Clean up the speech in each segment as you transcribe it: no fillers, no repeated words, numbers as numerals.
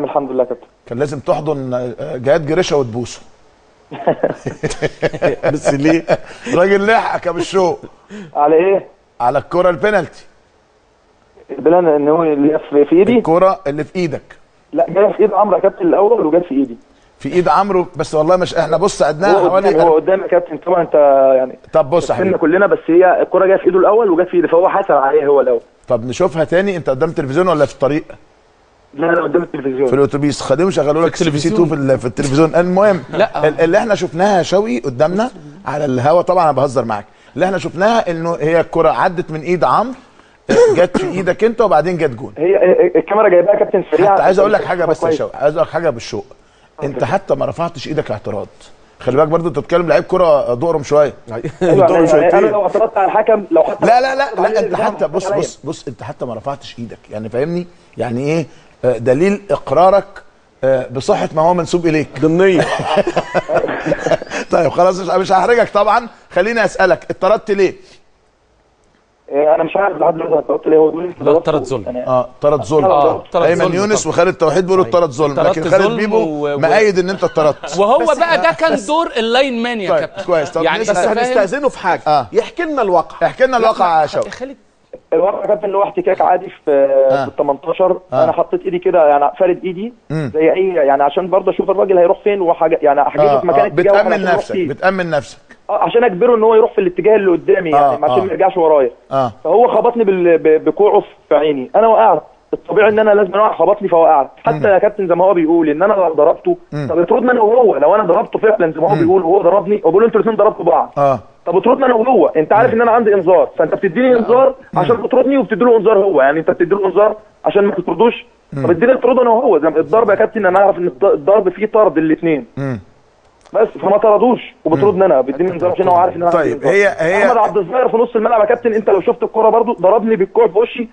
الحمد لله يا كابتن. كان لازم تحضن جهاد جريشه وتبوسه. بس ليه؟ راجل لحقك يا بالشوق. على ايه؟ على الكره البينالتي. البلان ان هو اللي في ايدي؟ الكره اللي في ايدك. لا جايه في ايد عمرو يا كابتن الاول وجت في ايدي. في ايد عمرو بس والله مش احنا بص عدناها حوالي هو قدام يا كابتن طبعا انت يعني. طب بص يا حبيبي كلنا بس هي الكره جايه في ايده الاول وجت في ايدي فهو حاسب عليها هو الاول. طب نشوفها تاني. انت قدام التلفزيون ولا في الطريق؟ لا انا قدام التلفزيون في الاتوبيس. خليهم يشغلوا لك سي 2 في التلفزيون. المهم لا اللي احنا شفناها يا شوقي قدامنا على الهوا، طبعا انا بهزر معاك، اللي احنا شفناها انه هي الكره عدت من ايد عمرو جت في ايدك انت وبعدين جت جون. هي الكاميرا جايباها يا كابتن سريعه. حتى عايز اقول لك حاجه بس يا شوقي، عايز اقول لك حاجه بالشوق. انت حتى ما رفعتش ايدك اعتراض. خلي بالك برضه انت بتتكلم لعيب كره دقرم شويه. دقرم شويتين. انا لو اعترضت على الحكم لو حتى لا انت حتى بص انت حتى ما رفعتش ايدك، يعني فاهمني؟ يعني ايه دليل اقرارك بصحه ما هو منسوب اليك ضمنيا. طيب خلاص مش هحرجك طبعا. خليني اسالك اتطردت ليه؟ انا مش عارف لحد دلوقتي اتطردت ليه. هو بيقول لا طرد ظلم. طرد ظلم. ايمن يونس وخالد توحيد بيقولوا اتطرد ظلم، لكن خالد بيبو مأيد ان انت اتطردت. وهو بقى ده كان دور اللاين مان يا كابتن. كويس. طب يعني بس هنستأذنه في حاجه. يحكي لنا الواقع. احكي لنا الواقع يا شوقي. خالد الواقع يا كابتن اللي هو احتكاك عادي في ال 18. انا حطيت ايدي كده يعني فارد ايدي زي اي يعني عشان برضه اشوف الراجل هيروح فين وحاجه يعني احجزه في مكان اتجاهه. بتأمن نفسك عشان اجبره ان هو يروح في الاتجاه اللي قدامي يعني عشان ما يرجعش ورايا. فهو خبطني بكوعه في عيني انا وقعت. الطبيعي ان انا لازم اقع. خبطني فوقعت. حتى يا كابتن زي ما هو بيقول ان انا لو ضربته طب اطردنا انا وهو. لو انا ضربته فعلا زي ما هو بيقول وهو ضربني وبقول انتوا الاثنين ضربتوا بعض طب اطردنا انا وهو. انت عارف ان انا عندي انذار فانت بتديني انذار عشان تطردني وبتدي له انذار هو. يعني انت بتدي له انذار عشان ما تطردوش. طب اديني اطرده انا وهو. زي الضرب يا كابتن انا اعرف ان الضرب فيه طرد الاثنين بس فما طردوش وبطردني انا بيديني انذار عشان هو عارف ان انا. طيب هي احمد عبد الظاهر في نص الملعب يا كابتن انت لو شفت الكوره برضو ضربني بالكوع في وشي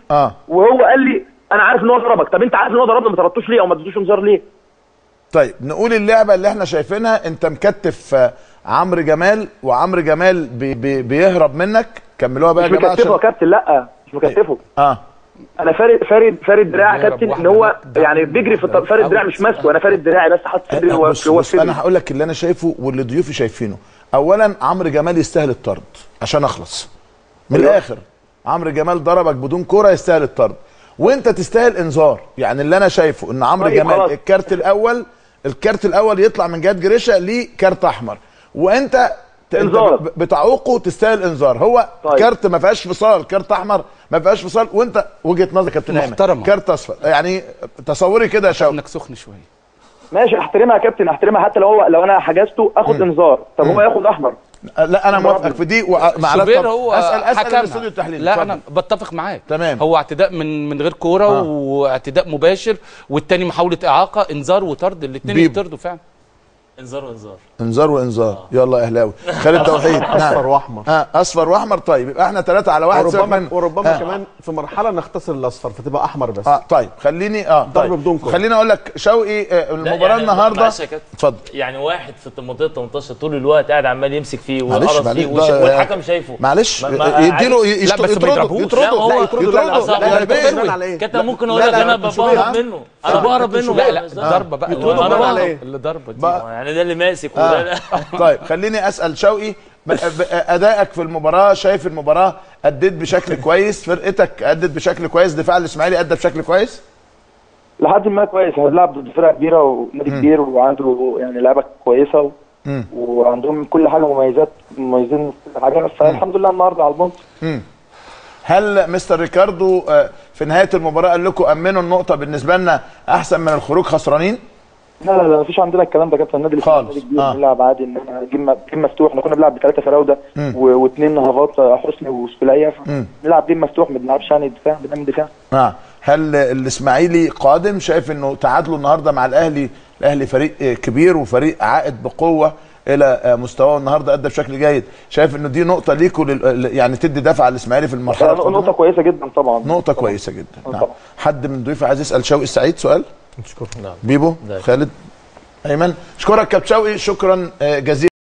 وهو قال لي انا عارف ان هو ضربك. طب انت عارف ان هو ضربني ما طردتوش ليه او ما اديتوش انذار ليه؟ طيب نقول اللعبه اللي احنا شايفينها. انت مكتف عمرو جمال وعمرو جمال بيهرب منك. كملوها بقى يا جماعه. مش مكتفه يا كابتن. لا مش مكتفه. انا فارد دراع يا كابتن ان هو يعني بيجري في فارد دراع مش ماسكه. انا فارد دراعي بس حاطط صدري هو انا هقول لك اللي انا شايفه واللي ضيوفي شايفينه. اولا عمرو جمال يستاهل الطرد عشان اخلص من الاخر. عمرو جمال ضربك بدون كوره يستاهل الطرد وانت تستاهل انذار. يعني اللي انا شايفه ان عمرو جمال الكارت الاول يطلع من جهاد جريشه ليه كارت احمر وانت بتعوقه تستاهل انذار. هو كارت ما فيهاش فصال. كارت احمر ما فيهاش فصال وانت وجهه نظر كابتن ايمن كارت اصفر. يعني تصوري كده يا شوقي انك سخن شويه. ماشي احترمها يا كابتن. احترمها حتى لو انا حجزته اخد انذار. طب هو ياخد احمر. لا انا موافقك في دي شوبير هو اسال الاستوديو التحليلي. لا انا بتفق معاك تمام. هو اعتداء من غير كوره واعتداء مباشر والتاني محاوله اعاقه. انذار وطرد الاثنين يطردوا فعلا. انذار وانذار. يلا يا اهلاوي. خالد توحيد. اصفر واحمر. اصفر واحمر. طيب يبقى احنا 3 على 1. وربما كمان في مرحله نختصر الاصفر فتبقى احمر بس. طيب خليني ضرب بدون كوره. خليني اقول لك شوقي المباراه يعني النهارده اتفضل. يعني واحد في منطقه 18 طول الوقت قاعد عمال يمسك فيه ويقرص فيه والحكم شايفه. معلش يديله يطرده. كابتن ممكن اقول لك انا بهرب منه. انا بهرب منه. لا ضربه بقى اللي ضربه دي يعني ده اللي ماسك طيب خليني اسال شوقي ادائك في المباراه. شايف المباراه اديت بشكل كويس؟ فرقتك ادت بشكل كويس؟ دفاع الاسماعيلي ادى بشكل كويس؟ لحد ما كويس. هنلعب ضد فرقه كبيره ونادي كبير وعنده يعني لعيبه كويسه وعندهم كل حاجه مميزين في كل حاجه. فالحمد لله النهارده على البونت. هل مستر ريكاردو في نهايه المباراه قال لكم امنوا النقطه بالنسبه لنا احسن من الخروج خسرانين؟ لا مفيش عندنا الكلام ده يا كابتن. النادي اللي بنلعب عادي ان جيم مفتوح. احنا كنا بنلعب ب3 فراوده واثنين نهضات حسني وسفليه. بنلعب جيم مفتوح ما بنلعبش يعني دفاع. بنعمل دفاع. هل الاسماعيلي قادم؟ شايف انه تعادلوا النهارده مع الاهلي فريق كبير وفريق عائد بقوه الى مستواه النهارده ادى بشكل جيد. شايف انه دي نقطه ليكوا يعني تدي دفعه للاسماعيلي في المرحله نقطه كويسه جدا طبعا. نقطه كويسه جدا. نعم. حد من ضيوفي عايز يسال شوقي السعيد سؤال؟ نشكرك. بيبو خالد ايمن اشكرك كابتن شوقي شكرا جزيلا.